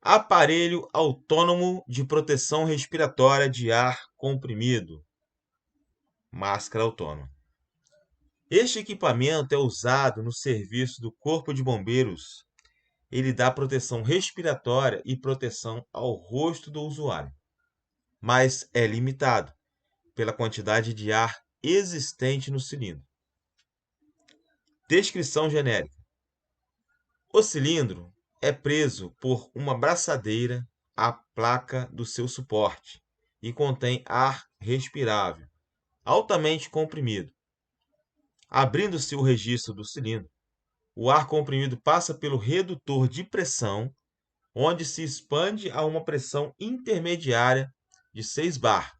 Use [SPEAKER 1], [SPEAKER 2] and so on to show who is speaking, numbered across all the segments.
[SPEAKER 1] Aparelho autônomo de proteção respiratória de ar comprimido. Máscara autônoma. Este equipamento é usado no serviço do Corpo de Bombeiros. Ele dá proteção respiratória e proteção ao rosto do usuário, mas é limitado pela quantidade de ar existente no cilindro. Descrição genérica. O cilindro é preso por uma braçadeira à placa do seu suporte e contém ar respirável, altamente comprimido. Abrindo-se o registro do cilindro, o ar comprimido passa pelo redutor de pressão, onde se expande a uma pressão intermediária de 6 bar.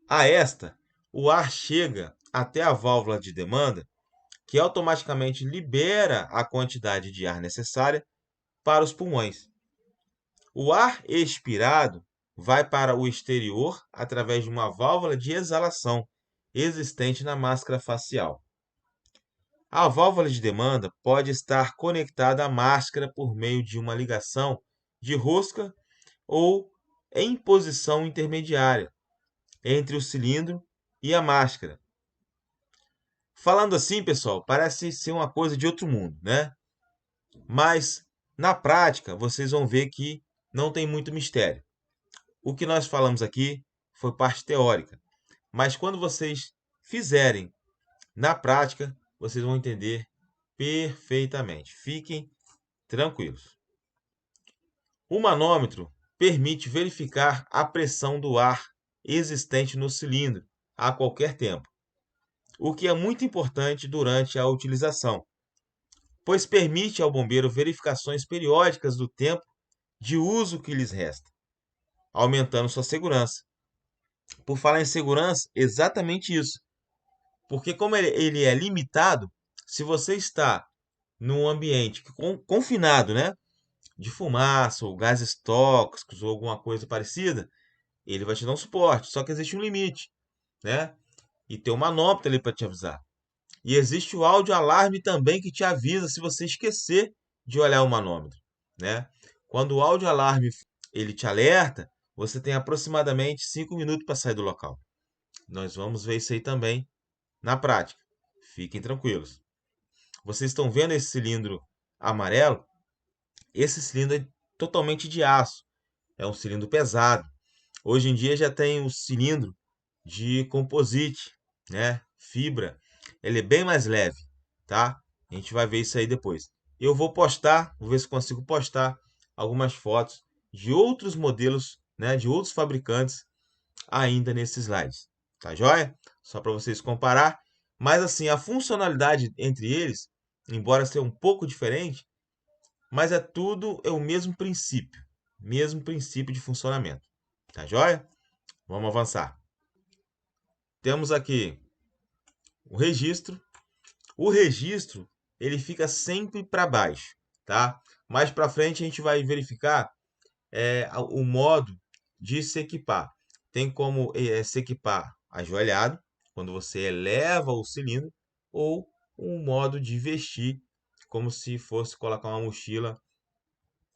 [SPEAKER 1] A esta, o ar chega até a válvula de demanda, que automaticamente libera a quantidade de ar necessária para os pulmões. O ar expirado vai para o exterior através de uma válvula de exalação existente na máscara facial. A válvula de demanda pode estar conectada à máscara por meio de uma ligação de rosca ou em posição intermediária entre o cilindro e a máscara. Falando assim, pessoal, parece ser uma coisa de outro mundo, né? Mas na prática, vocês vão ver que não tem muito mistério. O que nós falamos aqui foi parte teórica, mas quando vocês fizerem na prática, vocês vão entender perfeitamente. Fiquem tranquilos. O manômetro permite verificar a pressão do ar existente no cilindro a qualquer tempo, o que é muito importante durante a utilização, pois permite ao bombeiro verificações periódicas do tempo de uso que lhes resta, aumentando sua segurança. Por falar em segurança, exatamente isso. Porque como ele é limitado, se você está num ambiente confinado, né, de fumaça ou gases tóxicos ou alguma coisa parecida, ele vai te dar um suporte. Só que existe um limite, né? E tem um manômetro ali para te avisar. E existe o áudio alarme também que te avisa se você esquecer de olhar o manômetro, né? Quando o áudio alarme ele te alerta, você tem aproximadamente 5 minutos para sair do local. Nós vamos ver isso aí também na prática. Fiquem tranquilos. Vocês estão vendo esse cilindro amarelo? Esse cilindro é totalmente de aço. É um cilindro pesado. Hoje em dia já tem o cilindro de composite, né? Fibra. Ele é bem mais leve, tá? A gente vai ver isso aí depois. Eu vou postar, vou ver se consigo postar algumas fotos de outros modelos, né? De outros fabricantes ainda nesses slides. Tá joia? Só para vocês comparar. Mas assim, a funcionalidade entre eles, embora seja um pouco diferente, mas é o mesmo princípio de funcionamento. Tá joia? Vamos avançar. Temos aqui o registro. O registro, ele fica sempre para baixo, tá? Mais para frente a gente vai verificar o modo de se equipar. Tem como se equipar ajoelhado, quando você eleva o cilindro, ou um modo de vestir, como se fosse colocar uma mochila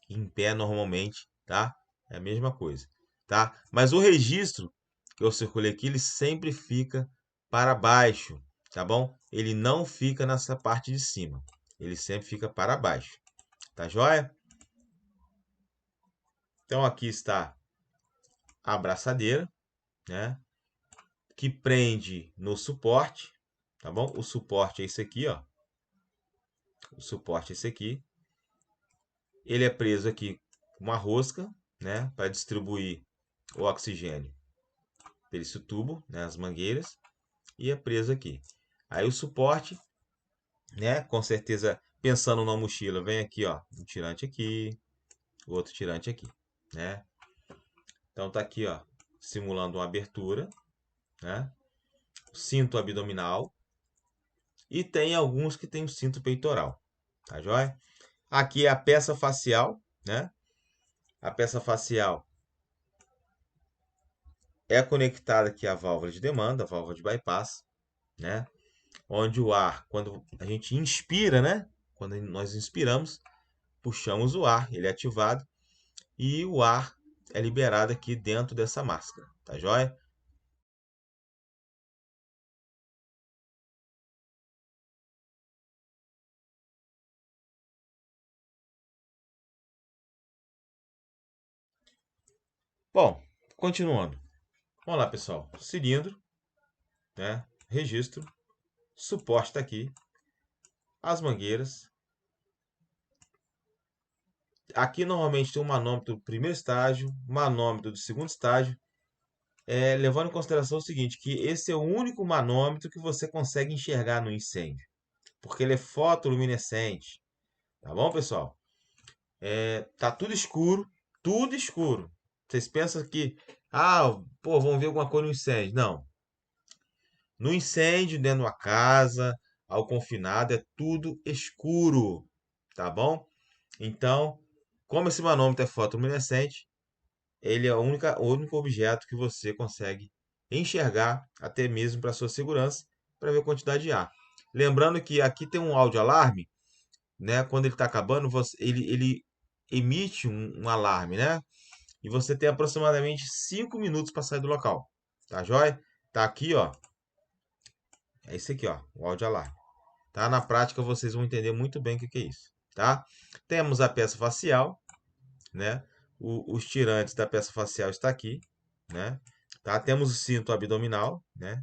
[SPEAKER 1] em pé normalmente, tá? É a mesma coisa, tá? Mas o registro que eu circulei aqui, ele sempre fica para baixo, tá bom? Ele não fica nessa parte de cima, ele sempre fica para baixo, tá joia? Então aqui está a abraçadeira, né? Que prende no suporte, tá bom? O suporte é esse aqui, ó. O suporte é esse aqui. Ele é preso aqui com uma rosca, né? Para distribuir o oxigênio por esse tubo, né? As mangueiras. E é preso aqui. Aí o suporte, né? Com certeza, pensando na mochila, vem aqui, ó. Um tirante aqui, outro tirante aqui, né? Então tá aqui, ó. Simulando uma abertura, né? Cinto abdominal. E tem alguns que tem o cinto peitoral, tá joia? Aqui é a peça facial, né? A peça facial é conectada aqui à válvula de demanda, a válvula de bypass, né? Onde o ar, quando a gente inspira, né? Quando nós inspiramos, puxamos o ar, ele é ativado, e o ar é liberado aqui dentro dessa máscara, tá joia? Bom, continuando. Vamos lá, pessoal. Cilindro, né? Registro, suporte está aqui, as mangueiras. Aqui normalmente tem um manômetro do primeiro estágio, manômetro do segundo estágio, levando em consideração o seguinte, que esse é o único manômetro que você consegue enxergar no incêndio, porque ele é fotoluminescente, tá bom, pessoal? Tá tudo escuro, tudo escuro. Vocês pensam que, pô, vão ver alguma coisa no incêndio? Não. No incêndio, dentro de uma casa, ao confinado, é tudo escuro, tá bom? Então, como esse manômetro é fotoluminescente, ele é o único objeto que você consegue enxergar, até mesmo para sua segurança, para ver a quantidade de ar. Lembrando que aqui tem um áudio alarme, né? Quando ele está acabando, ele emite um alarme, né? E você tem aproximadamente 5 minutos para sair do local. Tá joia? Tá aqui, ó. É esse aqui, ó, o áudio alarme. Tá? Na prática vocês vão entender muito bem o que é isso, tá? Temos a peça facial, né? Os tirantes da peça facial está aqui, né? Tá? Temos o cinto abdominal, né?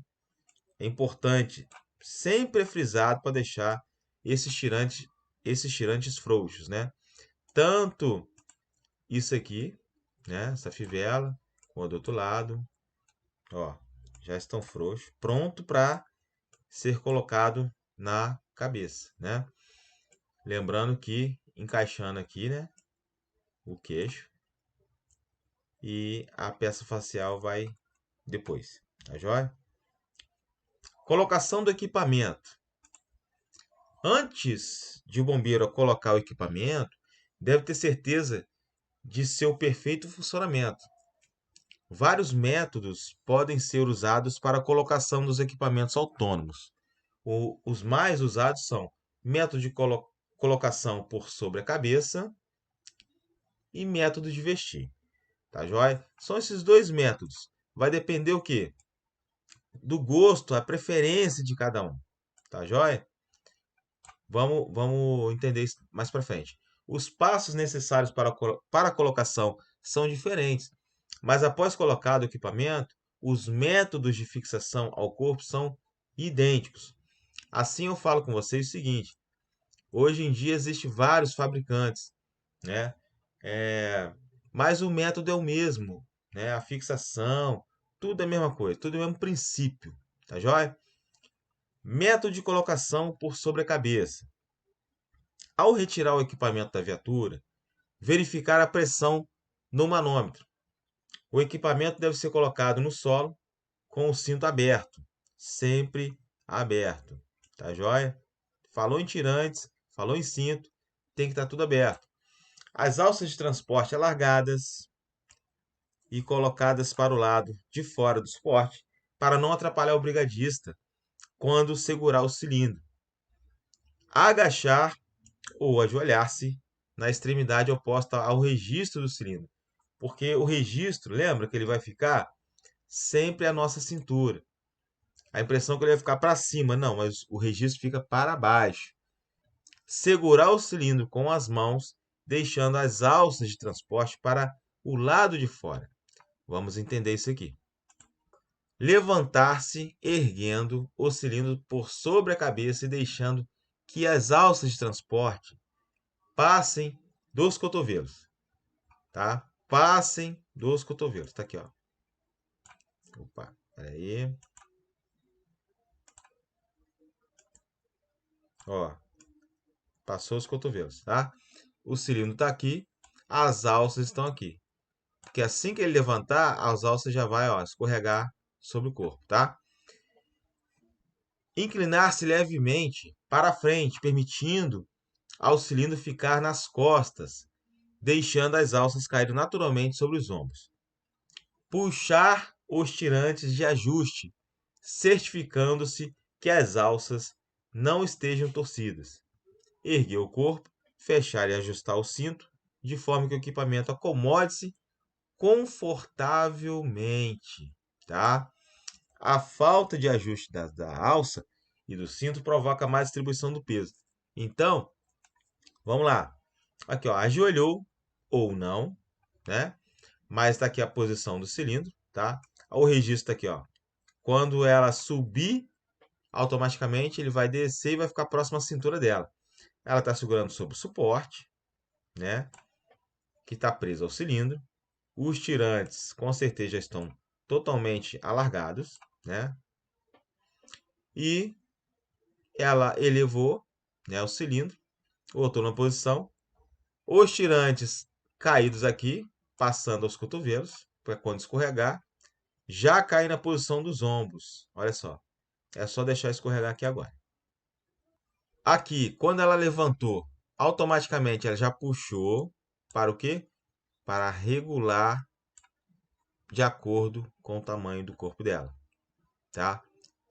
[SPEAKER 1] É importante, sempre é frisado para deixar esses tirantes frouxos, né? Tanto isso aqui, né? Essa fivela, ou do outro lado, ó, já estão frouxos, pronto para ser colocado na cabeça, né? Lembrando que encaixando aqui, né, o queixo e a peça facial vai depois, tá joia? Colocação do equipamento. Antes de o bombeiro colocar o equipamento, deve ter certeza de seu perfeito funcionamento. Vários métodos podem ser usados para a colocação dos equipamentos autônomos. Os mais usados são método de colocação por sobre a cabeça e método de vestir. Tá joia? São esses dois métodos. Vai depender o quê? Do gosto, a preferência de cada um. Tá joia? Vamos entender isso mais para frente. Os passos necessários para a colocação são diferentes, mas após colocado o equipamento, os métodos de fixação ao corpo são idênticos. Assim eu falo com vocês o seguinte: hoje em dia existem vários fabricantes, né? Mas o método é o mesmo, né? A fixação, tudo é a mesma coisa, tudo é o mesmo princípio, tá joia? Método de colocação por sobre a cabeça. Ao retirar o equipamento da viatura, verificar a pressão no manômetro. O equipamento deve ser colocado no solo com o cinto aberto, sempre aberto, tá joia? Falou em tirantes, falou em cinto, tem que estar tudo aberto. As alças de transporte alargadas e colocadas para o lado de fora do suporte, para não atrapalhar o brigadista quando segurar o cilindro. Agachar ou ajoelhar-se na extremidade oposta ao registro do cilindro, porque o registro, lembra que ele vai ficar sempre à nossa cintura. A impressão é que ele vai ficar para cima, não, mas o registro fica para baixo. Segurar o cilindro com as mãos, deixando as alças de transporte para o lado de fora. Vamos entender isso aqui. Levantar-se erguendo o cilindro por sobre a cabeça e deixando que as alças de transporte passem dos cotovelos, tá? Passem dos cotovelos. Tá aqui, ó. Opa, peraí. Ó, passou os cotovelos, tá? O cilindro tá aqui, as alças estão aqui. Porque assim que ele levantar, as alças já vai, ó, escorregar sobre o corpo, tá? Inclinar-se levemente para frente, permitindo ao cilindro ficar nas costas, deixando as alças cair naturalmente sobre os ombros. Puxar os tirantes de ajuste, certificando-se que as alças não estejam torcidas. Erguer o corpo fechar e ajustar o cinto, de forma que o equipamento acomode-se confortavelmente, tá? A falta de ajuste da alça e do cinto provoca má distribuição do peso. Então, vamos lá. Aqui, ó, ajoelhou ou não, né? Mas está aqui a posição do cilindro, tá? O registro aqui, ó. Quando ela subir, automaticamente ele vai descer e vai ficar próximo à cintura dela. Ela está segurando sobre o suporte, né? Que está preso ao cilindro. Os tirantes, com certeza, já estão totalmente alargados, né? E ela elevou, né, o cilindro, voltou na posição. Os tirantes caídos aqui, passando aos cotovelos, para quando escorregar, já cai na posição dos ombros. Olha só, é só deixar escorregar aqui agora. Aqui, quando ela levantou, automaticamente ela já puxou para o quê? Para regular de acordo com o tamanho do corpo dela, tá?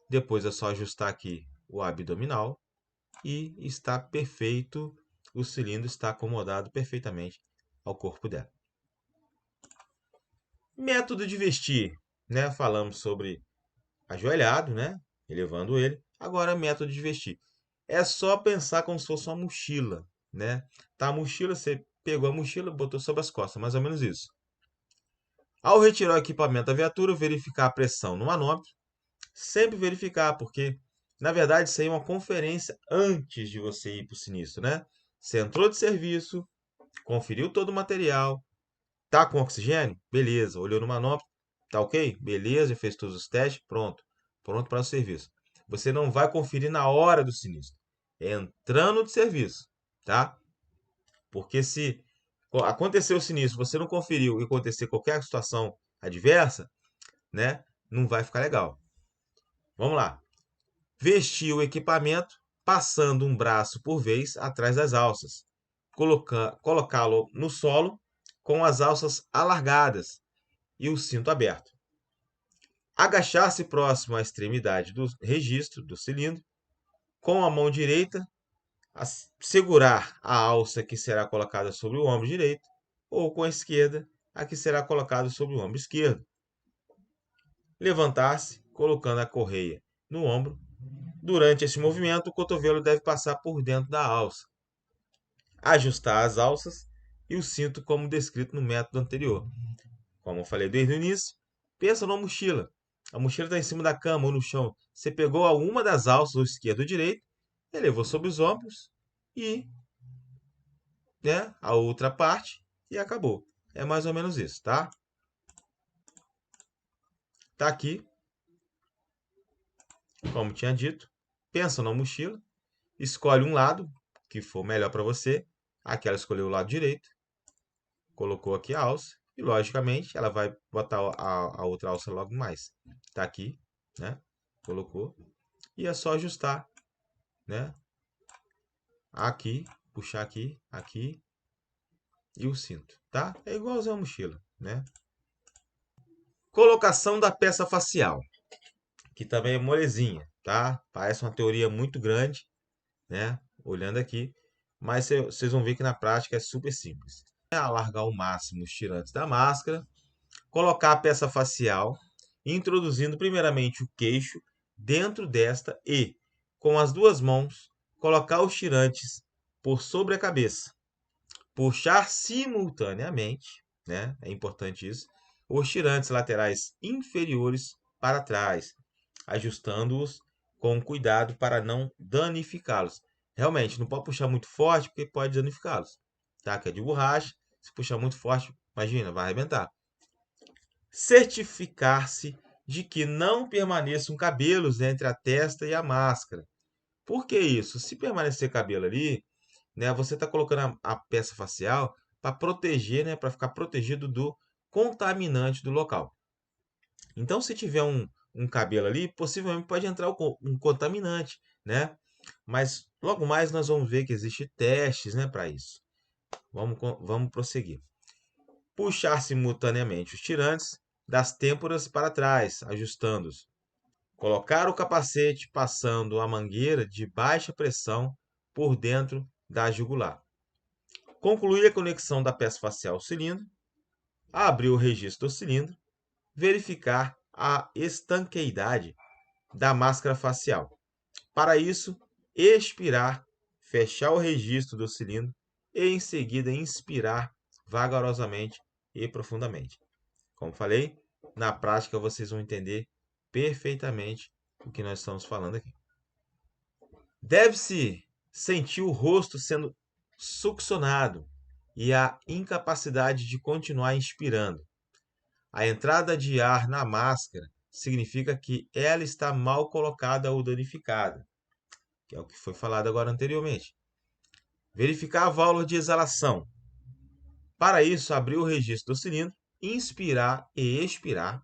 [SPEAKER 1] Depois é só ajustar aqui o abdominal e está perfeito. O cilindro está acomodado perfeitamente ao corpo dela. Método de vestir, né? Falamos sobre ajoelhado, né? Elevando ele. Agora, método de vestir. É só pensar como se fosse uma mochila, né? Tá, a mochila, você pegou a mochila, botou sobre as costas, mais ou menos isso. Ao retirar o equipamento da viatura, verificar a pressão no manômetro. Sempre verificar, porque, na verdade, isso aí é uma conferência antes de você ir para o sinistro, né? Você entrou de serviço, conferiu todo o material, tá com oxigênio? Beleza. Olhou no manômetro, tá ok? Beleza, fez todos os testes, pronto. Pronto para o serviço. Você não vai conferir na hora do sinistro. É entrando de serviço, tá? Porque se acontecer o sinistro, você não conferiu e acontecer qualquer situação adversa, né? Não vai ficar legal. Vamos lá. Vestir o equipamento passando um braço por vez atrás das alças. Colocá-lo no solo com as alças alargadas e o cinto aberto. Agachar-se próximo à extremidade do registro do cilindro, com a mão direita, segurar a alça que será colocada sobre o ombro direito, ou com a esquerda, a que será colocada sobre o ombro esquerdo. Levantar-se, colocando a correia no ombro. Durante esse movimento, o cotovelo deve passar por dentro da alça. Ajustar as alças e o cinto como descrito no método anterior. Como eu falei desde o início, pensa numa mochila. A mochila está em cima da cama ou no chão. Você pegou alguma das alças, ou esquerdo ou direito, elevou sobre os ombros e, né, a outra parte e acabou. É mais ou menos isso, tá? Tá aqui, como tinha dito. Pensa na mochila, escolhe um lado que for melhor para você. Aqui ela escolheu o lado direito, colocou aqui a alça e, logicamente, ela vai botar a outra alça logo mais. Tá aqui, né? Colocou. E é só ajustar, né? Aqui, puxar aqui, aqui e o cinto, tá? É igualzinho a mochila, né? Colocação da peça facial, que também é molezinha, tá? Parece uma teoria muito grande, né? Olhando aqui, mas vocês vão ver que na prática é super simples. É alargar ao máximo os tirantes da máscara, colocar a peça facial, introduzindo primeiramente o queixo dentro desta e, com as duas mãos, colocar os tirantes por sobre a cabeça. Puxar simultaneamente, né? É importante isso, os tirantes laterais inferiores para trás, ajustando-os com cuidado para não danificá-los. Realmente, não pode puxar muito forte, porque pode danificá-los. Tá? Que é de borracha, se puxar muito forte, imagina, vai arrebentar. Certificar-se de que não permaneçam cabelos entre a testa e a máscara. Por que isso? Se permanecer cabelo ali, né, você está colocando a peça facial para proteger, né, para ficar protegido do contaminante do local. Então, se tiver um cabelo ali, possivelmente pode entrar um contaminante, né? Mas logo mais nós vamos ver que existem testes, né, para isso. Vamos prosseguir. Puxar simultaneamente os tirantes das têmporas para trás, ajustando-os. Colocar o capacete passando a mangueira de baixa pressão por dentro da jugular. Concluir a conexão da peça facial ao cilindro, abrir o registro do cilindro, verificar a estanqueidade da máscara facial. Para isso, expirar, fechar o registro do cilindro e, em seguida, inspirar vagarosamente e profundamente. Como falei, na prática vocês vão entender perfeitamente o que nós estamos falando aqui. Deve-se sentir o rosto sendo succionado e a incapacidade de continuar inspirando. A entrada de ar na máscara significa que ela está mal colocada ou danificada, que é o que foi falado agora anteriormente. Verificar a válvula de exalação. Para isso, abrir o registro do cilindro, inspirar e expirar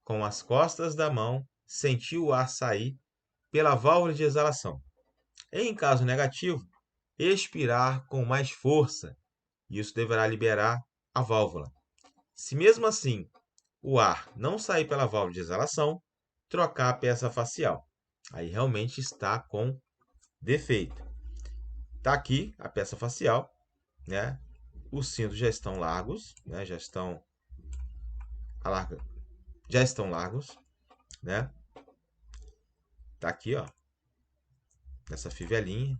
[SPEAKER 1] com as costas da mão, sentir o ar sair pela válvula de exalação. Em caso negativo, expirar com mais força. Isso deverá liberar a válvula. Se mesmo assim o ar não sair pela válvula de exalação, trocar a peça facial. Aí realmente está com defeito. Está aqui a peça facial, né? Os cintos já estão largos, né? Já estão largos, né? Tá aqui, ó, nessa fivelinha.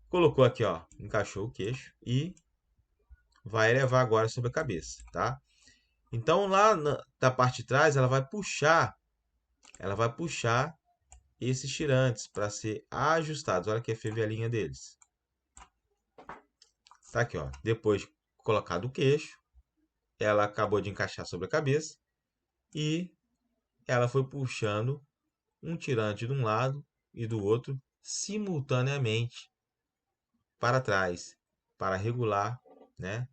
[SPEAKER 1] Colocou aqui, ó, encaixou o queixo e vai elevar agora sobre a cabeça, tá? Então lá da parte de trás ela vai puxar esses tirantes para ser ajustados. Olha aqui a fivelinha deles. Tá aqui, ó. Depois colocado o queixo, ela acabou de encaixar sobre a cabeça e ela foi puxando um tirante de um lado e do outro simultaneamente para trás, para regular, né,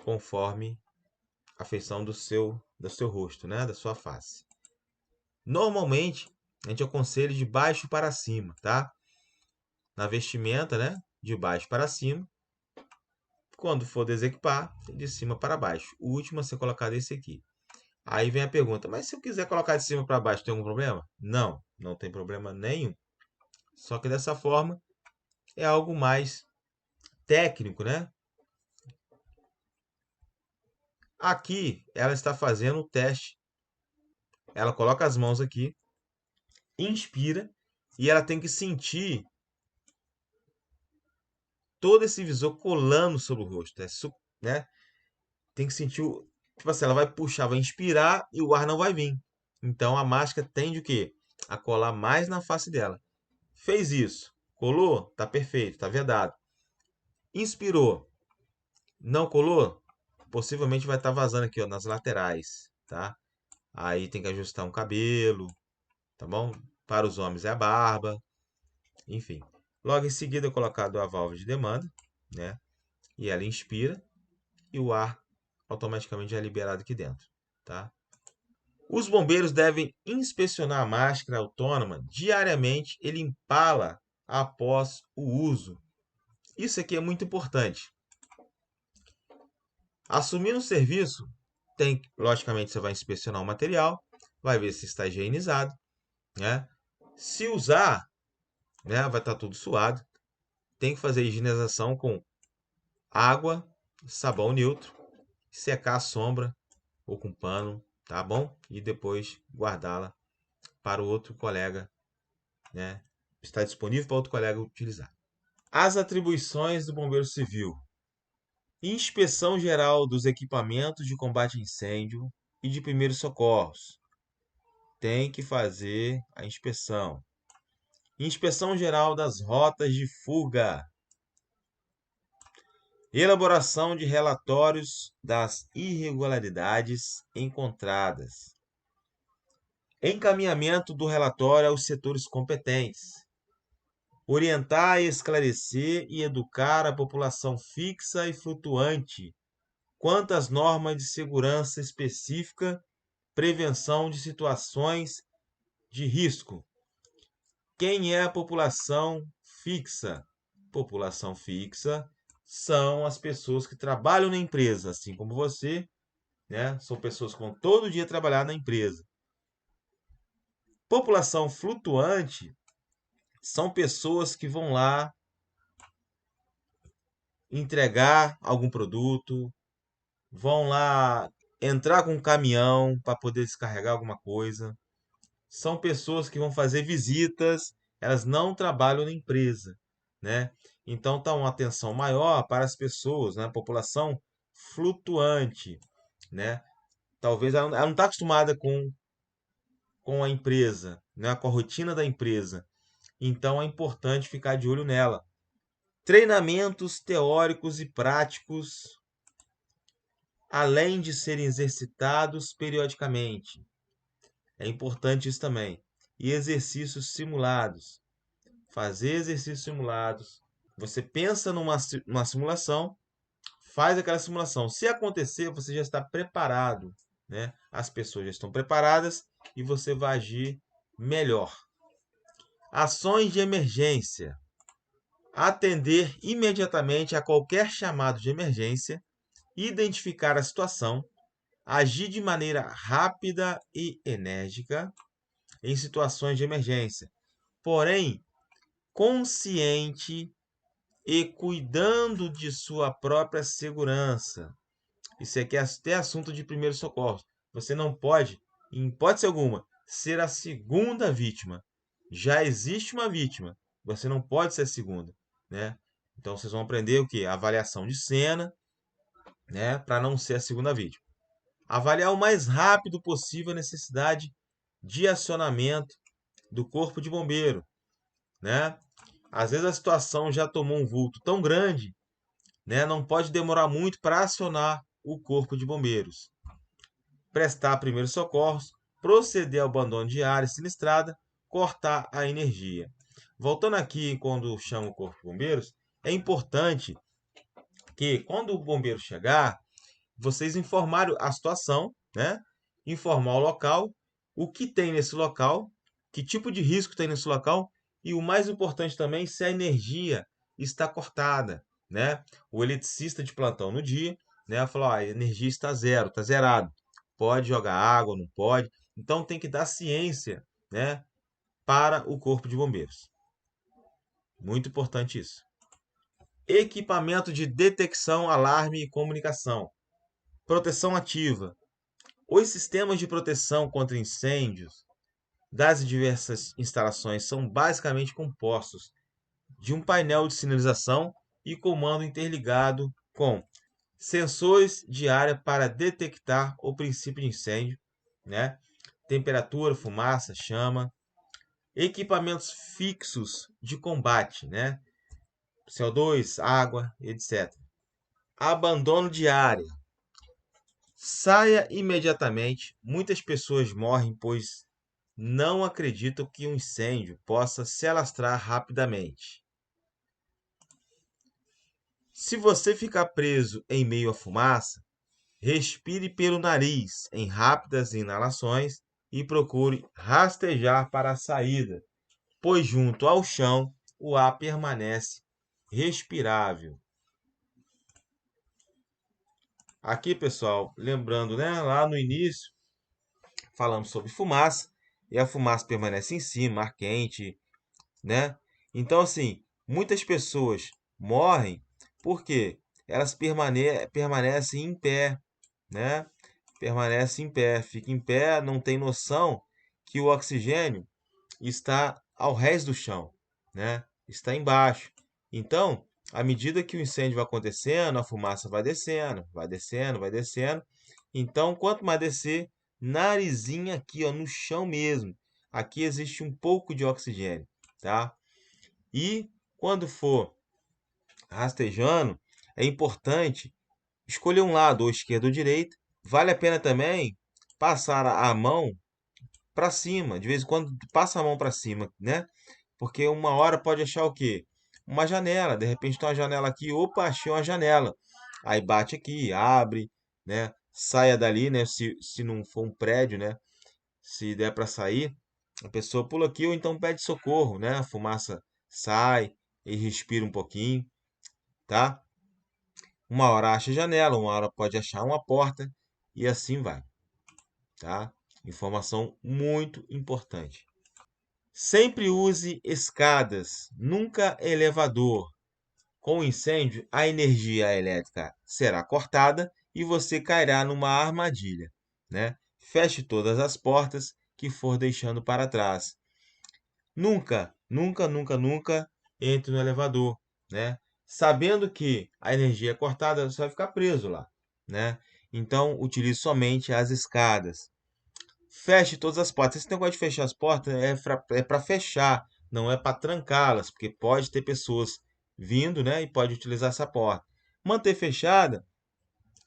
[SPEAKER 1] conforme a feição do seu rosto, né, da sua face. Normalmente, a gente aconselha de baixo para cima, tá? Na vestimenta, né, de baixo para cima. Quando for desequipar, de cima para baixo. O último a ser colocado é esse aqui. Aí vem a pergunta, mas se eu quiser colocar de cima para baixo, tem algum problema? Não, não tem problema nenhum. Só que dessa forma é algo mais técnico, né? Aqui ela está fazendo o teste. Ela coloca as mãos aqui, inspira e ela tem que sentir todo esse visor colando sobre o rosto, né? Tem que sentir tipo assim, ela vai puxar, vai inspirar e o ar não vai vir. Então a máscara tende o quê? A colar mais na face dela. Fez isso, colou, tá perfeito, tá vedado. Inspirou, não colou, possivelmente vai estar vazando aqui, ó, nas laterais, tá? Aí tem que ajustar um cabelo, tá bom? Para os homens é a barba, enfim. Logo em seguida é colocado a válvula de demanda, né? E ela inspira e o ar automaticamente é liberado aqui dentro, tá? Os bombeiros devem inspecionar a máscara autônoma diariamente e limpá-la após o uso. Isso aqui é muito importante. Assumindo o serviço, logicamente você vai inspecionar o material, vai ver se está higienizado, né? Se usar, né, vai estar tudo suado. Tem que fazer a higienização com água, sabão neutro, secar a sombra ou com pano, tá bom? E depois guardá-la para o outro colega, né? Está disponível para outro colega utilizar. As atribuições do Bombeiro Civil: inspeção geral dos equipamentos de combate a incêndio e de primeiros socorros. Tem que fazer a inspeção. Inspeção geral das rotas de fuga. Elaboração de relatórios das irregularidades encontradas. Encaminhamento do relatório aos setores competentes. Orientar, esclarecer e educar a população fixa e flutuante quanto às normas de segurança específica, prevenção de situações de risco. Quem é a população fixa? População fixa são as pessoas que trabalham na empresa, assim como você, né? São pessoas que vão todo dia trabalhar na empresa. População flutuante são pessoas que vão lá entregar algum produto, vão lá entrar com um caminhão para poder descarregar alguma coisa. São pessoas que vão fazer visitas, elas não trabalham na empresa, né? Então tá uma atenção maior para as pessoas, né? A população flutuante, né? Talvez ela não está acostumada com a empresa, né? Com a rotina da empresa. Então é importante ficar de olho nela. Treinamentos teóricos e práticos, além de serem exercitados periodicamente. É importante isso também. E exercícios simulados. Fazer exercícios simulados. Você pensa numa simulação, faz aquela simulação. Se acontecer, você já está preparado, né? As pessoas já estão preparadas e você vai agir melhor. Ações de emergência. Atender imediatamente a qualquer chamado de emergência, identificar a situação, agir de maneira rápida e enérgica em situações de emergência, porém consciente e cuidando de sua própria segurança. Isso aqui é até assunto de primeiro socorro. Você não pode, em hipótese alguma, ser a segunda vítima. Já existe uma vítima. Você não pode ser a segunda, né? Então vocês vão aprender o que? Avaliação de cena, né? Para não ser a segunda vítima. Avaliar o mais rápido possível a necessidade de acionamento do corpo de bombeiro, né? Às vezes a situação já tomou um vulto tão grande, né? Não pode demorar muito para acionar o corpo de bombeiros. Prestar primeiros socorros, proceder ao abandono de área sinistrada, cortar a energia. Voltando aqui, quando chama o corpo de bombeiros, é importante que quando o bombeiro chegar, vocês informarem a situação, né? Informar o local, o que tem nesse local, que tipo de risco tem nesse local e o mais importante também, se a energia está cortada, né? O eletricista de plantão no dia, né, falou, a energia está zero, está zerado. Pode jogar água, não pode. Então tem que dar ciência, né, para o corpo de bombeiros. Muito importante isso. Equipamento de detecção, alarme e comunicação. Proteção ativa. Os sistemas de proteção contra incêndios das diversas instalações são basicamente compostos de um painel de sinalização e comando interligado com sensores de área para detectar o princípio de incêndio, né? Temperatura, fumaça, chama, equipamentos fixos de combate, né? CO2, água, etc. Abandono de área. Saia imediatamente. Muitas pessoas morrem pois não acreditam que um incêndio possa se alastrar rapidamente. Se você ficar preso em meio à fumaça, respire pelo nariz em rápidas inalações e procure rastejar para a saída, pois junto ao chão o ar permanece respirável. Aqui, pessoal, lembrando, né, lá no início falamos sobre fumaça e a fumaça permanece em cima, ar quente, né? Então, assim, muitas pessoas morrem porque elas permanecem em pé, né? Permanecem em pé, fica em pé, não tem noção que o oxigênio está ao rés do chão, né? Está embaixo. Então, à medida que o incêndio vai acontecendo, a fumaça vai descendo, vai descendo, vai descendo. Então, quanto mais descer, narizinho aqui, ó, no chão mesmo. Aqui existe um pouco de oxigênio, tá? E quando for rastejando, é importante escolher um lado, ou esquerda ou direita. Vale a pena também passar a mão para cima, de vez em quando passa a mão para cima, né? Porque uma hora pode achar o quê? Uma janela, de repente tem uma janela aqui, opa, achei uma janela. Aí bate aqui, abre, né? Saia dali, né? Se não for um prédio, né? Se der para sair, a pessoa pula aqui ou então pede socorro, né? A fumaça sai e respira um pouquinho, tá? Uma hora acha janela, uma hora pode achar uma porta e assim vai, tá? Informação muito importante. Sempre use escadas, nunca elevador. Com o incêndio, a energia elétrica será cortada e você cairá numa armadilha, né? Feche todas as portas que for deixando para trás. Nunca, nunca, nunca, nunca entre no elevador, né? Sabendo que a energia é cortada, você vai ficar preso lá, né? Então, utilize somente as escadas. Feche todas as portas. Esse negócio de fechar as portas é para fechar, não é para trancá-las, porque pode ter pessoas vindo, né? E pode utilizar essa porta. Manter fechada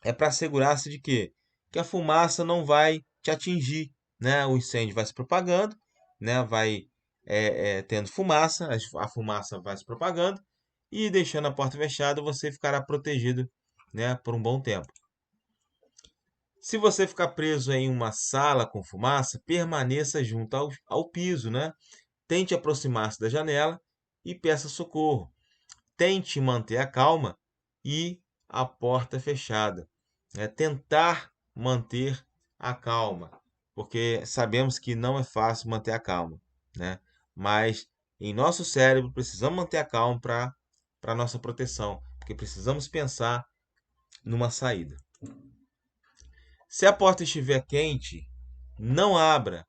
[SPEAKER 1] é para assegurar-se de quê? Que a fumaça não vai te atingir, né? O incêndio vai se propagando, né? Vai tendo fumaça, a fumaça vai se propagando e deixando a porta fechada, você ficará protegido, né? Por um bom tempo. Se você ficar preso em uma sala com fumaça, permaneça junto ao piso, né? Tente aproximar-se da janela e peça socorro. Tente manter a calma e a porta fechada. Tentar manter a calma, porque sabemos que não é fácil manter a calma, né? Mas em nosso cérebro precisamos manter a calma para nossa proteção, porque precisamos pensar numa saída. Se a porta estiver quente, não abra.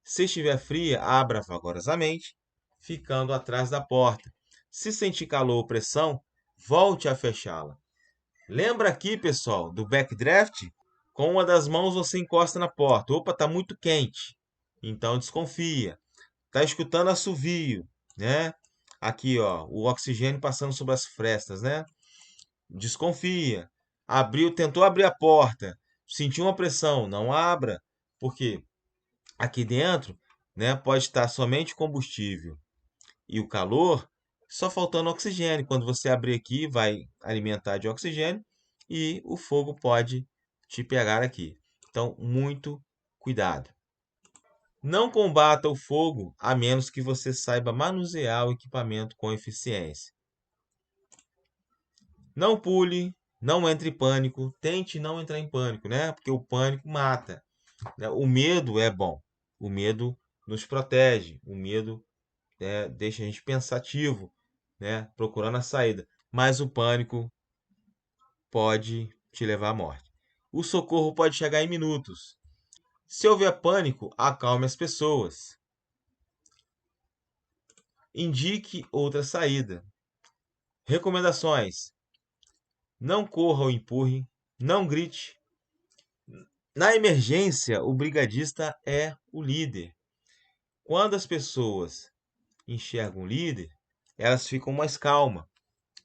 [SPEAKER 1] Se estiver fria, abra vagarosamente, ficando atrás da porta. Se sentir calor ou pressão, volte a fechá-la. Lembra aqui, pessoal, do backdraft? Com uma das mãos você encosta na porta. Opa, está muito quente. Então desconfia. Está escutando assovio, né? Aqui, ó, o oxigênio passando sobre as frestas, né? Desconfia. Tentou abrir a porta, sentiu uma pressão, não abra, porque aqui dentro, né, pode estar somente combustível e o calor, só faltando oxigênio. Quando você abrir aqui, vai alimentar de oxigênio e o fogo pode te pegar aqui. Então, muito cuidado. Não combata o fogo a menos que você saiba manusear o equipamento com eficiência. Não pule, não entre em pânico, tente não entrar em pânico, né? Porque o pânico mata, né? O medo é bom, o medo nos protege, o medo deixa a gente pensativo, né? Procurando a saída. Mas o pânico pode te levar à morte. O socorro pode chegar em minutos. Se houver pânico, acalme as pessoas. Indique outra saída. Recomendações: não corra ou empurre, não grite. Na emergência, o brigadista é o líder. Quando as pessoas enxergam o líder, elas ficam mais calmas,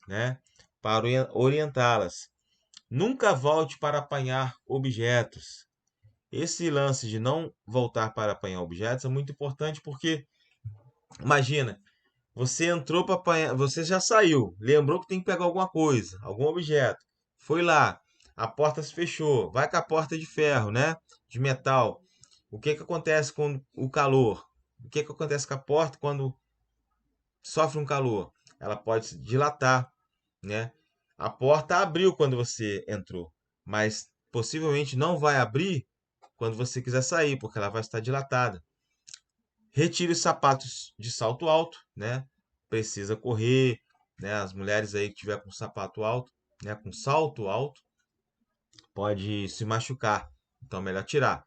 [SPEAKER 1] né? Para orientá-las. Nunca volte para apanhar objetos. Esse lance de não voltar para apanhar objetos é muito importante porque, imagina, você entrou para apanhar, você já saiu, lembrou que tem que pegar alguma coisa, algum objeto, foi lá, a porta se fechou, vai com a porta de ferro, né? De metal. O que que acontece com o calor? O que que acontece com a porta quando sofre um calor? Ela pode se dilatar, né? A porta abriu quando você entrou, mas possivelmente não vai abrir quando você quiser sair, porque ela vai estar dilatada. Retire os sapatos de salto alto, né? Precisa correr, né? As mulheres aí que tiver com sapato alto, né? Com salto alto, pode se machucar. Então, melhor tirar.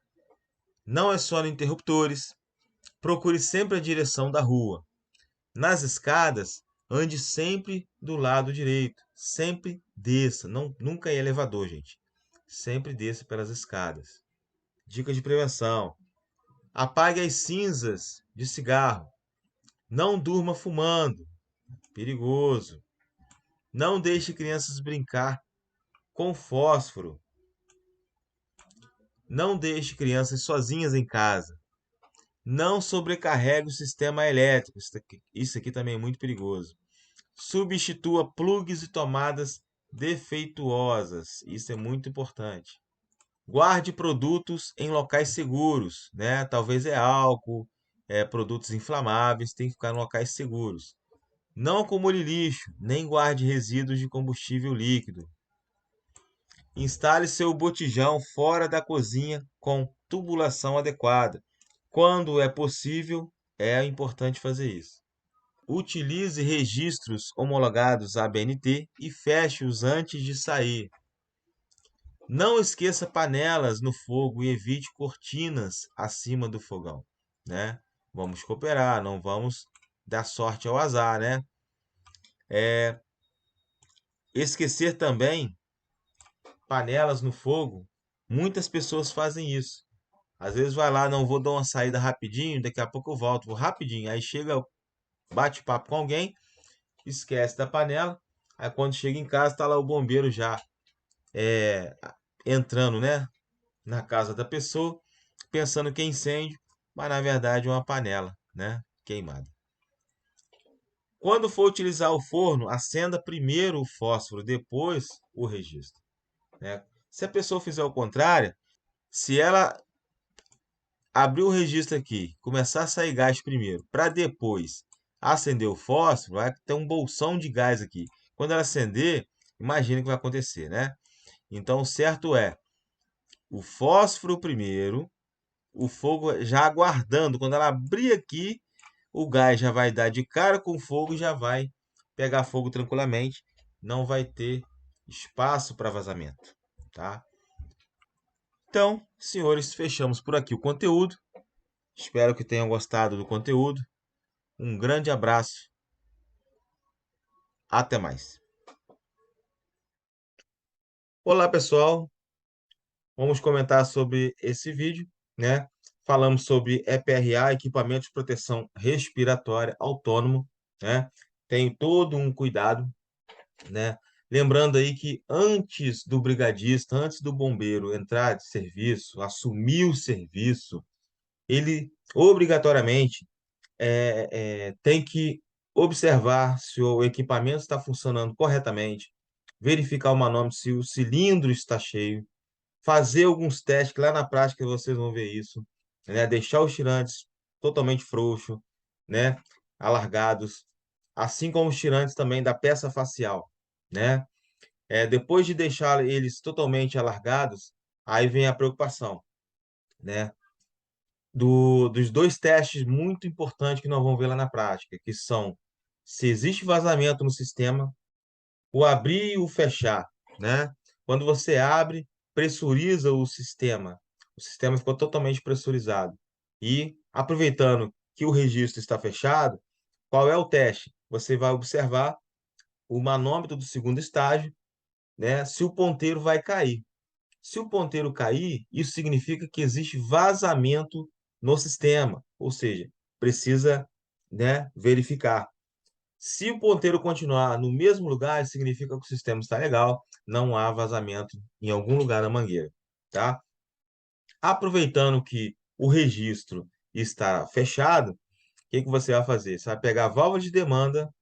[SPEAKER 1] Não acione interruptores. Procure sempre a direção da rua. Nas escadas, ande sempre do lado direito. Sempre desça. Não, nunca em elevador, gente. Sempre desça pelas escadas. Dica de prevenção: apague as cinzas de cigarro. Não durma fumando. Perigoso. Não deixe crianças brincar com fósforo. Não deixe crianças sozinhas em casa. Não sobrecarregue o sistema elétrico. Isso aqui também é muito perigoso. Substitua plugs e tomadas defeituosas. Isso é muito importante. Guarde produtos em locais seguros, né? Talvez álcool, produtos inflamáveis, tem que ficar em locais seguros. Não acumule lixo, nem guarde resíduos de combustível líquido. Instale seu botijão fora da cozinha com tubulação adequada. Quando é possível, é importante fazer isso. Utilize registros homologados à ABNT e feche-os antes de sair. Não esqueça panelas no fogo e evite cortinas acima do fogão, né? Vamos cooperar, não vamos dar sorte ao azar, né? Esquecer também panelas no fogo. Muitas pessoas fazem isso. Às vezes vai lá, não vou dar uma saída rapidinho, daqui a pouco eu volto, vou rapidinho. Aí chega, bate papo com alguém, esquece da panela. Aí quando chega em casa, tá lá o bombeiro já é, entrando, né, na casa da pessoa, pensando que é incêndio, mas na verdade é uma panela, né, queimada. Quando for utilizar o forno, acenda primeiro o fósforo, depois o registro, né? Se a pessoa fizer o contrário, se ela abrir o registro aqui, começar a sair gás primeiro, para depois acender o fósforo, vai ter um bolsão de gás aqui. Quando ela acender, imagina o que vai acontecer, né? Então, o certo é o fósforo primeiro, o fogo já aguardando. Quando ela abrir aqui, o gás já vai dar de cara com o fogo e já vai pegar fogo tranquilamente. Não vai ter espaço para vazamento, tá? Então, senhores, fechamos por aqui o conteúdo. Espero que tenham gostado do conteúdo. Um grande abraço. Até mais. Olá, pessoal. Vamos comentar sobre esse vídeo, né? Falamos sobre EPRA, equipamento de proteção respiratória autônomo, né? Tem todo um cuidado, né? Lembrando aí que antes do brigadista, antes do bombeiro entrar de serviço, assumir o serviço, ele obrigatoriamente tem que observar se o equipamento está funcionando corretamente, verificar o manômetro se o cilindro está cheio, fazer alguns testes, que lá na prática vocês vão ver isso, né? Deixar os tirantes totalmente frouxos, né? Alargados, assim como os tirantes também da peça facial, né? Depois de deixar eles totalmente alargados, aí vem a preocupação, né? Dos dois testes muito importantes que nós vamos ver lá na prática, que são se existe vazamento no sistema, o abrir e o fechar, né? Quando você abre, pressuriza o sistema ficou totalmente pressurizado. E, aproveitando que o registro está fechado, qual é o teste? Você vai observar o manômetro do segundo estágio, né? Se o ponteiro vai cair. Se o ponteiro cair, isso significa que existe vazamento no sistema, ou seja, precisa, né, verificar. Se o ponteiro continuar no mesmo lugar, significa que o sistema está legal, não há vazamento em algum lugar da mangueira, tá? Aproveitando que o registro está fechado, o que que você vai fazer? Você vai pegar a válvula de demanda,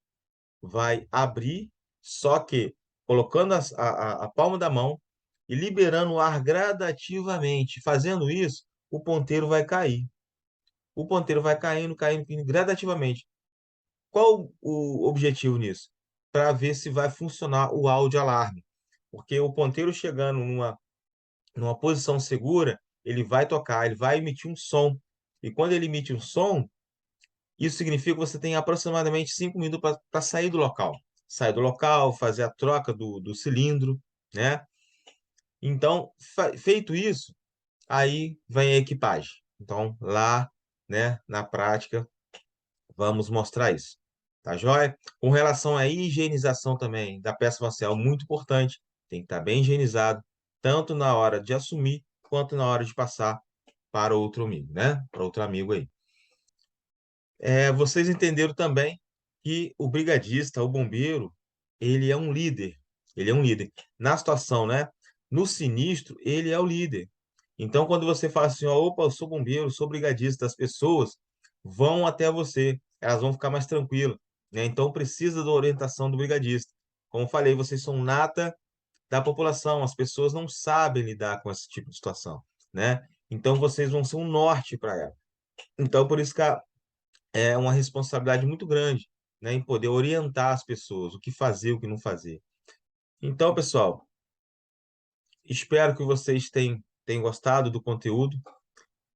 [SPEAKER 1] vai abrir, só que colocando a palma da mão e liberando o ar gradativamente. Fazendo isso, o ponteiro vai cair. O ponteiro vai caindo, caindo, caindo gradativamente. Qual o objetivo nisso? Para ver se vai funcionar o áudio alarme. Porque o ponteiro chegando numa posição segura, ele vai tocar, ele vai emitir um som. E quando ele emite um som, isso significa que você tem aproximadamente 5 minutos para sair do local. Sair do local, fazer a troca do cilindro, né? Então, feito isso, aí vem a equipagem. Então, lá, né, na prática, vamos mostrar isso. Tá joia? Com relação à higienização também da peça facial, muito importante. Tem que estar bem higienizado, tanto na hora de assumir, quanto na hora de passar para outro amigo, né? Para outro amigo aí. Vocês entenderam também que o brigadista, o bombeiro, ele é um líder. Ele é um líder. Na situação, né? No sinistro, ele é o líder. Então, quando você fala assim, ó, opa, eu sou bombeiro, sou brigadista, as pessoas vão até você, elas vão ficar mais tranquilas, né? Então, precisa da orientação do brigadista. Como eu falei, vocês são nata da população, as pessoas não sabem lidar com esse tipo de situação, né? Então, vocês vão ser um norte para ela. Então, por isso que é uma responsabilidade muito grande, né, em poder orientar as pessoas, o que fazer, o que não fazer. Então, pessoal, espero que vocês tenham gostado do conteúdo.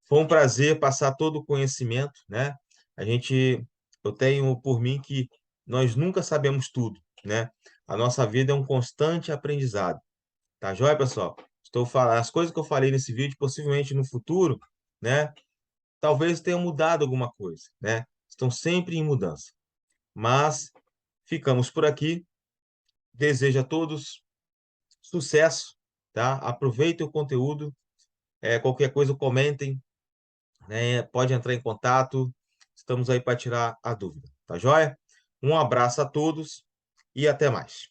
[SPEAKER 1] Foi um prazer passar todo o conhecimento, né? A gente eu tenho por mim que nós nunca sabemos tudo, né? A nossa vida é um constante aprendizado. Tá joia, pessoal? Estou falando as coisas que eu falei nesse vídeo, possivelmente no futuro, né? Talvez tenha mudado alguma coisa, né? Estão sempre em mudança. Mas ficamos por aqui. Desejo a todos sucesso, tá? Aproveitem o conteúdo. Qualquer coisa, comentem, né? Pode entrar em contato. Estamos aí para tirar a dúvida, tá joia? Um abraço a todos e até mais.